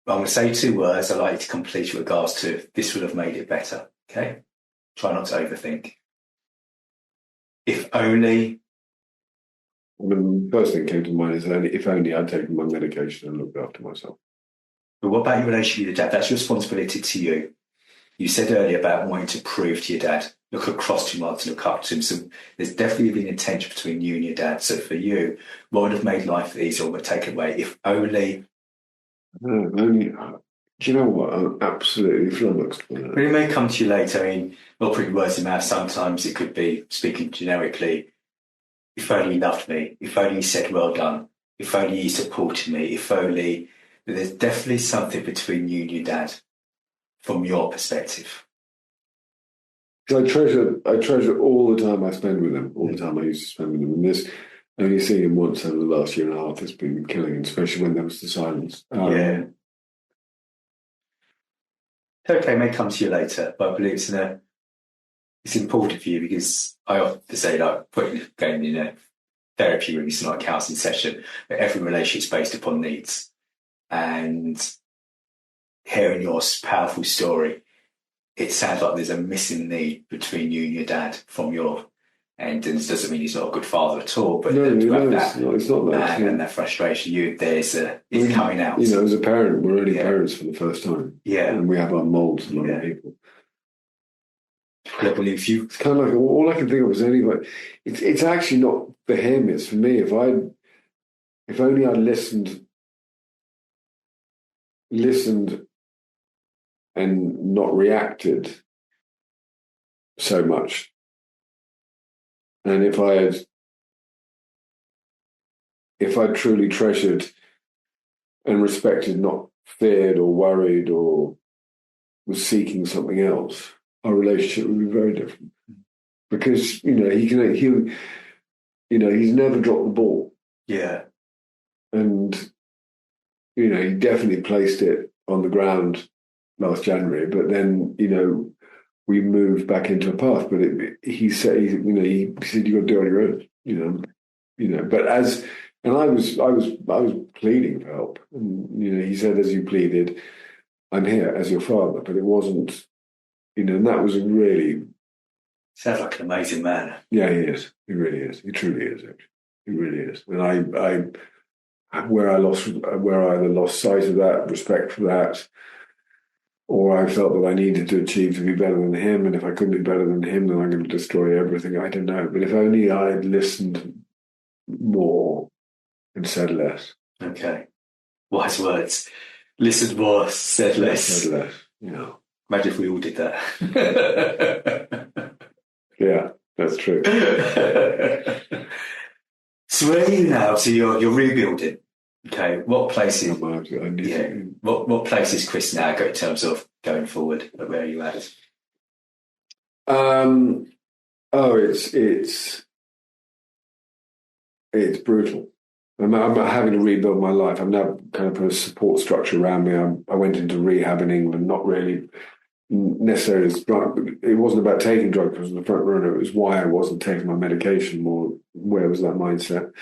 I'm going to say 2 words. I'd like you to complete with regards to this would have made it better. Okay? Try not to overthink. If only. The first thing that came to mind is if only I'd taken my medication and looked after myself. But what about your relationship with your dad? That's your responsibility to you. You said earlier about wanting to prove to your dad, look across to him, to look up to him. So there's definitely been a tension between you and your dad. So for you, what would have made life easier or taken away? If only. Do you know what? I'm absolutely flummoxed by that. But it may come to you later. I mean, not putting words in mouth. Sometimes it could be speaking generically. If only he loved me. If only he said well done. If only he supported me. If only. But there's definitely something between you and your dad, from your perspective. I treasure all the time I spend with him. All the time I used to spend with him. And this, only seeing him once over the last year and a half has been killing him, especially when there was the silence. Yeah. Okay, may come to you later, but I believe it's important for you, because I often say, like, putting going in a therapy room, it's not a counselling session, but every relationship is based upon needs. And hearing your powerful story, it sounds like there's a missing need between you and your dad from your end. And it doesn't mean he's not a good father at all, but it's not that. And that frustration, it's coming out. As a parent, we're only parents for the first time. Yeah. And we have our molds and other people. I believe you. It's kind of like, all I can think of is anyway. It's actually not for him, it's for me. If only I'd listened and not reacted so much. And if I truly treasured and respected, not feared or worried or was seeking something else, our relationship would be very different. Because, he's never dropped the ball. Yeah. And, he definitely placed it on the ground last January, but then, we moved back into a path. But he said, he said, you got to do it on your own, but and I was pleading for help. And, he said, as you pleaded, I'm here as your father, but it wasn't, and that was a really... Sounds like an amazing man. Yeah, he is. He really is. He truly is, actually. He really is. And where I either lost sight of that, respect for that, or I felt that I needed to achieve to be better than him, and if I couldn't be better than him, then I'm going to destroy everything. I don't know. But if only I'd listened more and said less. Okay. Wise words. Listened more, said less. Said less, Imagine if we all did that. Yeah, that's true. So where are you now? So you're rebuilding. Okay. What place is what place is Chris now in terms of going forward? Where are you at? It's brutal. I'm having to rebuild my life. I've now kind of put a support structure around me. I went into rehab in England, not really necessarily. It wasn't about taking drugs, it was the front runner. It was why I wasn't taking my medication more. Where was that mindset?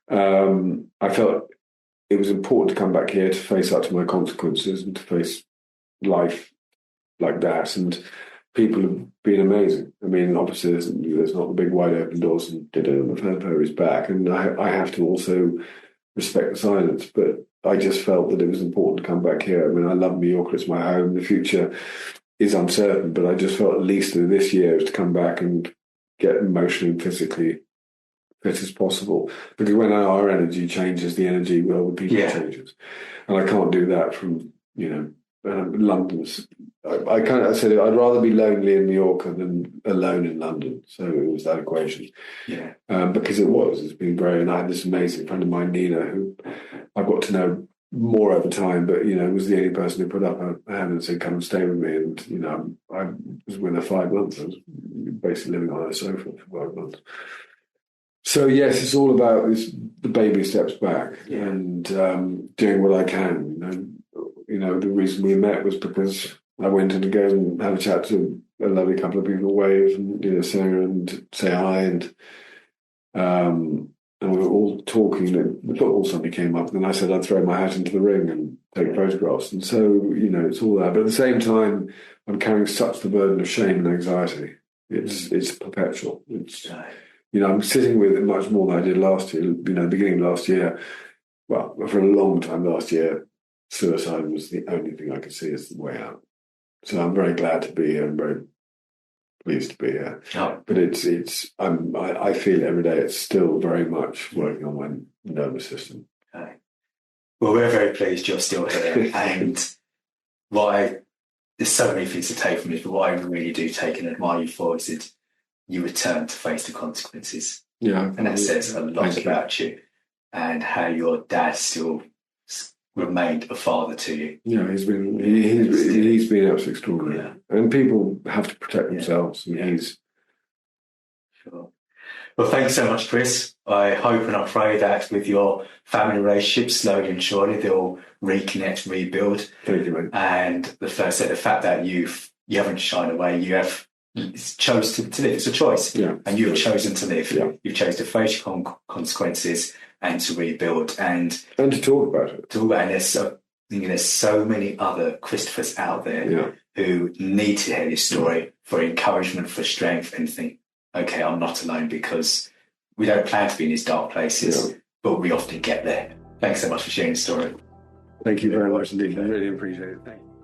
I felt it was important to come back here to face up to my consequences and to face life like that. And people have been amazing. I mean, obviously, there's not the big wide open doors and did it on the fanfare is back. And I have to also respect the silence. But I just felt that it was important to come back here. I mean, I love New York. It's my home. The future is uncertain. But I just felt at least this year was to come back and get emotionally and physically fit as possible. Because when our energy changes, the energy of other people changes. And I can't do that from, London's. I said I'd rather be lonely in New York than alone in London. So it was that equation. Yeah. Because it's been great. And I had this amazing friend of mine, Nina, who I've got to know more over time, but, was the only person who put up her hand and said, come and stay with me. And, I was with her 5 months. I was basically living on her sofa for 5 months. So, yes, it's all about the baby steps back and doing what I can. The reason we met was because I went in to go and have a chat to a lovely couple of people, wave and Sarah and say hi, and we were all talking. The football suddenly came up, and then I said I'd throw my hat into the ring and take photographs. And so it's all that. But at the same time, I'm carrying such the burden of shame and anxiety. It's perpetual. I'm sitting with it much more than I did last year. Beginning of last year, well, for a long time last year, suicide was the only thing I could see as the way out. So I'm very glad to be here. I'm very pleased to be here. Oh. But I feel every day it's still very much working on my nervous system. Okay. Well, we're very pleased you're still here. And there's so many things to take from this, but what I really do take and admire you for is that you return to face the consequences. Yeah. And that says a lot about you and how your dad still remained a father to you. Yeah, he's been absolutely extraordinary. Yeah. And people have to protect themselves. And he's... Sure. Well, thanks so much, Chris. I hope and I pray that with your family relationship, slowly and surely, they'll reconnect, rebuild. Thank you, mate. And the fact that you haven't shied away, you have chose to live. It's a choice. Yeah. And you have chosen to live. Yeah. You've chosen to face your consequences and to rebuild and to talk about it. And there's so many other Christophers out there who need to hear this story for encouragement, for strength, and think, okay, I'm not alone, because we don't plan to be in these dark places, but we often get there. Thanks so much for sharing the story. Thank you very much indeed. I really appreciate it. Thank you.